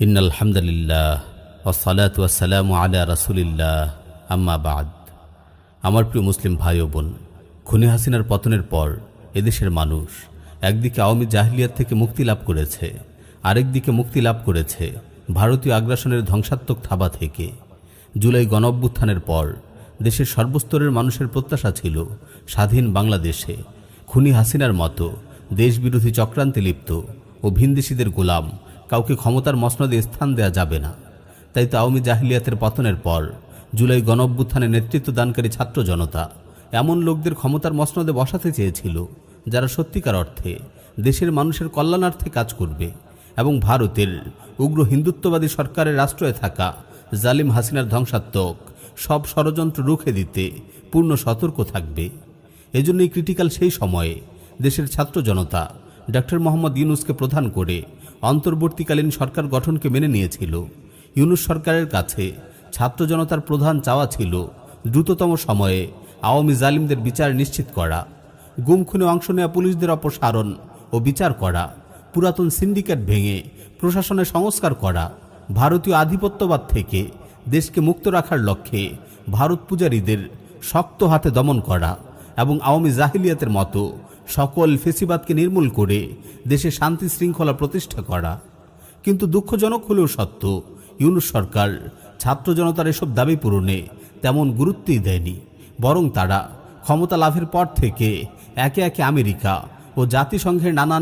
ইন্নাল হামদুলিল্লাহ ওয়াসসালাতু ওয়াসসালামু আলা রাসূলিল্লাহ আম্মা বাদ। আমার প্রিয় মুসলিম ভাই ও বোন, খুনি হাসিনার পতনের পর এদেশের মানুষ একদিকে আওয়ামী জাহিলিয়াত থেকে মুক্তি লাভ করেছে, আরেকদিকে মুক্তি লাভ করেছে ভারতীয় আগ্রাসনের ধ্বংসাত্মক থাবা থেকে। জুলাই গণঅভ্যুত্থানের পর দেশের সর্বস্তরের মানুষের প্রত্যাশা ছিল স্বাধীন বাংলাদেশে খুনি হাসিনার মতো দেশবিরোধী চক্রান্তে লিপ্ত ও ভিনদেশীদের গোলাম কাউকে ক্ষমতার মসনদে স্থান দেয়া যাবে না। তাই তো আওয়ামী জাহিলিয়াতের পতনের পর জুলাই গণঅভ্যুত্থানে নেতৃত্ব দানকারী ছাত্র জনতা এমন লোকদের ক্ষমতার মসনদে বসাতে চেয়েছিল যারা সত্যিকার অর্থে দেশের মানুষের কল্যাণার্থে কাজ করবে এবং ভারতের উগ্র হিন্দুত্ববাদী সরকারের রাষ্ট্রে থাকা জালিম হাসিনার ধ্বংসাত্মক সব ষড়যন্ত্র রুখে দিতে পূর্ণ সতর্ক থাকবে। এজন্যই ক্রিটিক্যাল সেই সময়ে দেশের ছাত্র জনতা ডক্টর মোহাম্মদ ইউনূসকে প্রধান করে অন্তর্বর্তীকালীন সরকার গঠনকে মেনে নিয়েছিল। ইউনূস সরকারের কাছে ছাত্র জনতার প্রধান চাওয়া ছিল দ্রুততম সময়ে আওয়ামী জালিমদের বিচার নিশ্চিত করা, গুম খুনে অংশ নেওয়া পুলিশদের অপসারণ ও বিচার করা, পুরাতন সিন্ডিকেট ভেঙে প্রশাসনে সংস্কার করা, ভারতীয় আধিপত্যবাদ থেকে দেশকে মুক্ত রাখার লক্ষ্যে ভারত পূজারীদের শক্ত হাতে দমন করা এবং আওয়ামী জাহিলিয়াতের মতো সকল ফেসিবাদকে নির্মূল করে দেশে শান্তি শৃঙ্খলা প্রতিষ্ঠা করা। কিন্তু দুঃখজনক হলেও সত্য, ইউনূস সরকার ছাত্র জনতার এসব দাবি পূরণে তেমন গুরুত্বই দেয়নি, বরং তারা ক্ষমতা লাভের পর থেকে একে একে আমেরিকা ও জাতিসংঘের নানান